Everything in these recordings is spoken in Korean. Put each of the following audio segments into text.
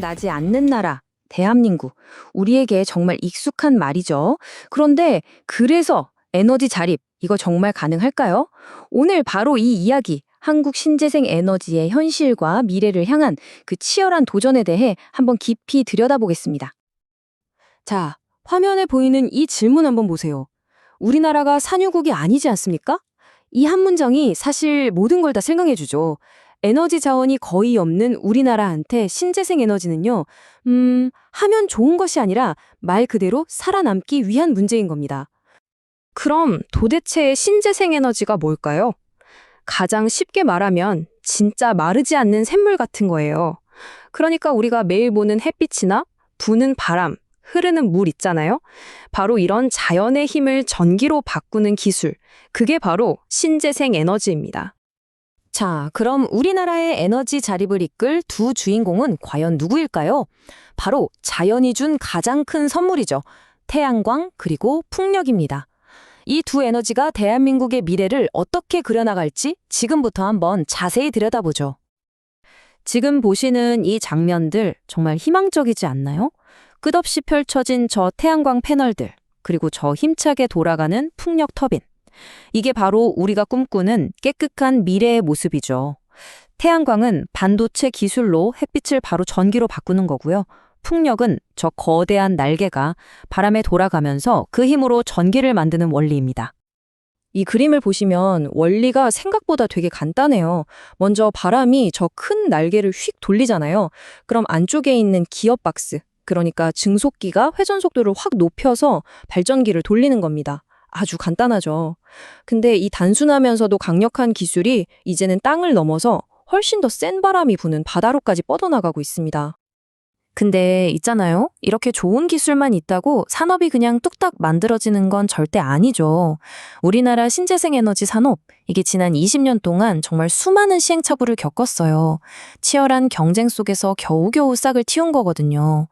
나지 않는 나라, 대한민국. 우리에게 정말 익숙한 말이죠. 그런데 그래서 에너지 자립, 이거 정말 가능할까요? 오늘 바로 이 이야기, 한국 신재생 에너지의 현실과 미래를 향한 그 치열한 도전에 대해 한번 깊이 들여다보겠습니다. 자, 화면에 보이는 이 질문 한번 보세요. 우리나라가 산유국이 아니지 않습니까? 이 한 문장이 사실 모든 걸 다 설명해주죠. 에너지 자원이 거의 없는 우리나라한테 신재생 에너지는요, 하면 좋은 것이 아니라 말 그대로 살아남기 위한 문제인 겁니다. 그럼 도대체 신재생 에너지가 뭘까요? 가장 쉽게 말하면 진짜 마르지 않는 샘물 같은 거예요. 그러니까 우리가 매일 보는 햇빛이나 부는 바람, 흐르는 물 있잖아요. 바로 이런 자연의 힘을 전기로 바꾸는 기술, 그게 바로 신재생 에너지입니다. 자, 그럼 우리나라의 에너지 자립을 이끌 두 주인공은 과연 누구일까요? 바로 자연이 준 가장 큰 선물이죠. 태양광 그리고 풍력입니다. 이 두 에너지가 대한민국의 미래를 어떻게 그려나갈지 지금부터 한번 자세히 들여다보죠. 지금 보시는 이 장면들 정말 희망적이지 않나요? 끝없이 펼쳐진 저 태양광 패널들, 그리고 저 힘차게 돌아가는 풍력 터빈. 이게 바로 우리가 꿈꾸는 깨끗한 미래의 모습이죠. 태양광은 반도체 기술로 햇빛을 바로 전기로 바꾸는 거고요. 풍력은 저 거대한 날개가 바람에 돌아가면서 그 힘으로 전기를 만드는 원리입니다. 이 그림을 보시면 원리가 생각보다 되게 간단해요. 먼저 바람이 저 큰 날개를 휙 돌리잖아요. 그럼 안쪽에 있는 기업 박스, 그러니까 증속기가 회전 속도를 확 높여서 발전기를 돌리는 겁니다. 아주 간단하죠. 근데 이 단순하면서도 강력한 기술이 이제는 땅을 넘어서 훨씬 더 센 바람이 부는 바다로까지 뻗어나가고 있습니다. 근데 있잖아요. 이렇게 좋은 기술만 있다고 산업이 그냥 뚝딱 만들어지는 건 절대 아니죠. 우리나라 신재생 에너지 산업, 이게 지난 20년 동안 정말 수많은 시행착오를 겪었어요. 치열한 경쟁 속에서 겨우겨우 싹을 틔운 거거든요.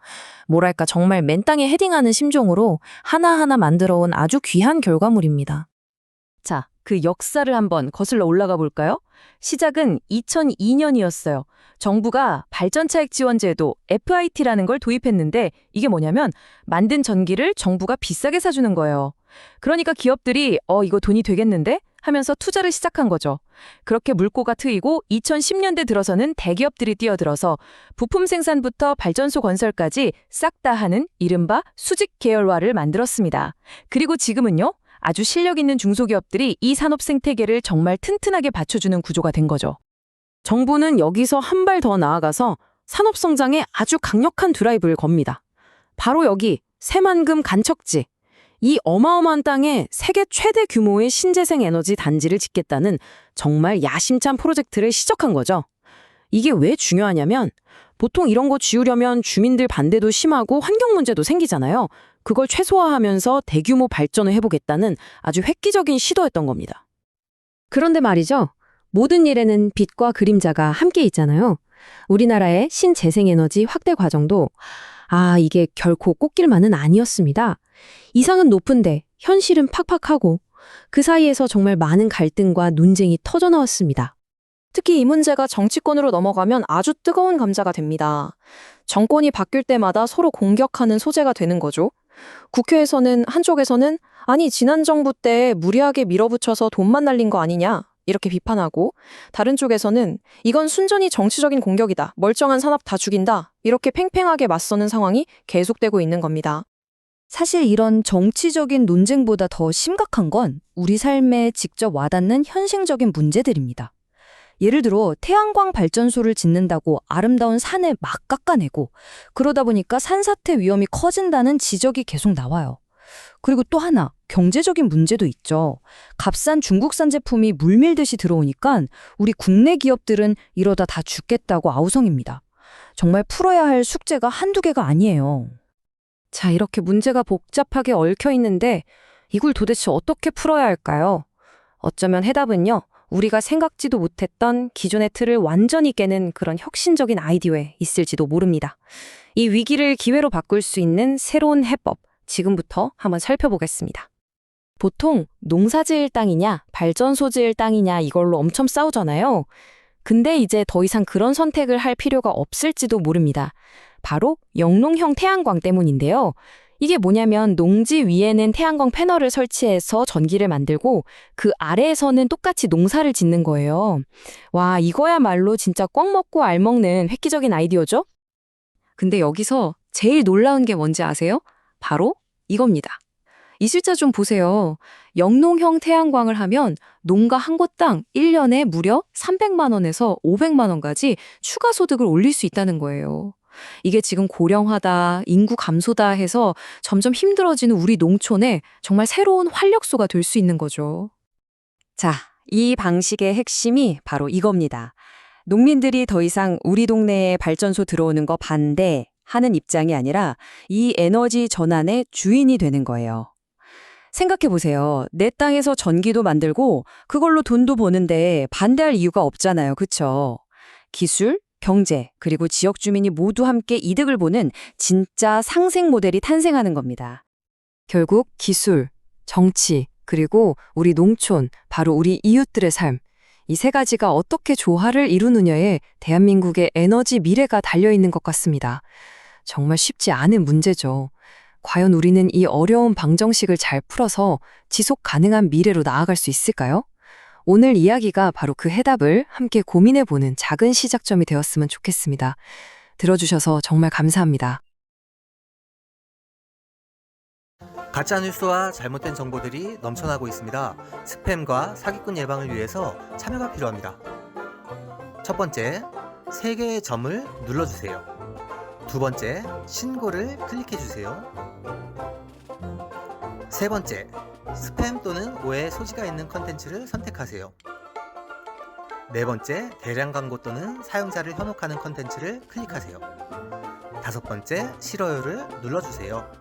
뭐랄까 정말 맨 땅에 헤딩하는 심정으로 하나하나 만들어온 아주 귀한 결과물입니다. 자, 그 역사를 한번 거슬러 올라가 볼까요? 시작은 2002년이었어요. 정부가 발전차액 지원제도 FIT라는 걸 도입했는데 이게 뭐냐면 만든 전기를 정부가 비싸게 사주는 거예요. 그러니까 기업들이 이거 돈이 되겠는데? 하면서 투자를 시작한 거죠. 그렇게 물꼬가 트이고 2010년대 들어서는 대기업들이 뛰어들어서 부품 생산부터 발전소 건설까지 싹 다 하는 이른바 수직 계열화를 만들었습니다. 그리고 지금은요, 아주 실력 있는 중소기업들이 이 산업 생태계를 정말 튼튼하게 받쳐주는 구조가 된 거죠. 정부는 여기서 한 발 더 나아가서 산업 성장에 아주 강력한 드라이브를 겁니다. 바로 여기 새만금 간척지. 이 어마어마한 땅에 세계 최대 규모의 신재생 에너지 단지를 짓겠다는 정말 야심찬 프로젝트를 시작한 거죠. 이게 왜 중요하냐면 보통 이런 거 지으려면 주민들 반대도 심하고 환경 문제도 생기잖아요. 그걸 최소화하면서 대규모 발전을 해보겠다는 아주 획기적인 시도였던 겁니다. 그런데 말이죠. 모든 일에는 빛과 그림자가 함께 있잖아요. 우리나라의 신재생에너지 확대 과정도 이게 결코 꽃길만은 아니었습니다. 이상은 높은데 현실은 팍팍하고 그 사이에서 정말 많은 갈등과 논쟁이 터져나왔습니다. 특히 이 문제가 정치권으로 넘어가면 아주 뜨거운 감자가 됩니다. 정권이 바뀔 때마다 서로 공격하는 소재가 되는 거죠. 국회에서는 한쪽에서는 아니 지난 정부 때 무리하게 밀어붙여서 돈만 날린 거 아니냐 이렇게 비판하고, 다른 쪽에서는 이건 순전히 정치적인 공격이다, 멀쩡한 산업 다 죽인다, 이렇게 팽팽하게 맞서는 상황이 계속되고 있는 겁니다. 사실 이런 정치적인 논쟁보다 더 심각한 건 우리 삶에 직접 와닿는 현실적인 문제들입니다. 예를 들어 태양광 발전소를 짓는다고 아름다운 산을 막 깎아내고 그러다 보니까 산사태 위험이 커진다는 지적이 계속 나와요. 그리고 또 하나, 경제적인 문제도 있죠. 값싼 중국산 제품이 물밀듯이 들어오니까 우리 국내 기업들은 이러다 다 죽겠다고 아우성입니다. 정말 풀어야 할 숙제가 한두 개가 아니에요. 자, 이렇게 문제가 복잡하게 얽혀 있는데 이걸 도대체 어떻게 풀어야 할까요? 어쩌면 해답은요, 우리가 생각지도 못했던 기존의 틀을 완전히 깨는 그런 혁신적인 아이디어에 있을지도 모릅니다. 이 위기를 기회로 바꿀 수 있는 새로운 해법, 지금부터 한번 살펴보겠습니다. 보통 농사지을 땅이냐, 발전소 지을 땅이냐 이걸로 엄청 싸우잖아요. 근데 이제 더 이상 그런 선택을 할 필요가 없을지도 모릅니다. 바로 영농형 태양광 때문인데요. 이게 뭐냐면 농지 위에는 태양광 패널을 설치해서 전기를 만들고 그 아래에서는 똑같이 농사를 짓는 거예요. 와, 이거야말로 진짜 꽉 먹고 알 먹는 획기적인 아이디어죠? 근데 여기서 제일 놀라운 게 뭔지 아세요? 바로 이겁니다. 이 숫자 좀 보세요. 영농형 태양광을 하면 농가 한 곳당 1년에 무려 300만 원에서 500만 원까지 추가 소득을 올릴 수 있다는 거예요. 이게 지금 고령화다, 인구 감소다 해서 점점 힘들어지는 우리 농촌에 정말 새로운 활력소가 될 수 있는 거죠. 자, 이 방식의 핵심이 바로 이겁니다. 농민들이 더 이상 우리 동네에 발전소 들어오는 거 반대하는 입장이 아니라 이 에너지 전환의 주인이 되는 거예요. 생각해 보세요. 내 땅에서 전기도 만들고 그걸로 돈도 버는데 반대할 이유가 없잖아요. 그쵸? 기술, 경제, 그리고 지역 주민이 모두 함께 이득을 보는 진짜 상생 모델이 탄생하는 겁니다. 결국 기술, 정치, 그리고 우리 농촌, 바로 우리 이웃들의 삶, 이 세 가지가 어떻게 조화를 이루느냐에 대한민국의 에너지 미래가 달려있는 것 같습니다. 정말 쉽지 않은 문제죠. 과연 우리는 이 어려운 방정식을 잘 풀어서 지속 가능한 미래로 나아갈 수 있을까요? 오늘 이야기가 바로 그 해답을 함께 고민해보는 작은 시작점이 되었으면 좋겠습니다. 들어주셔서 정말 감사합니다. 가짜뉴스와 잘못된 정보들이 넘쳐나고 있습니다. 스팸과 사기꾼 예방을 위해서 참여가 필요합니다. 첫 번째, 3개의 점을 눌러주세요. 두 번째, 신고를 클릭해주세요. 세 번째, 스팸 또는 오해의 소지가 있는 컨텐츠를 선택하세요. 네 번째, 대량 광고 또는 사용자를 현혹하는 컨텐츠를 클릭하세요. 다섯 번째, 싫어요를 눌러주세요.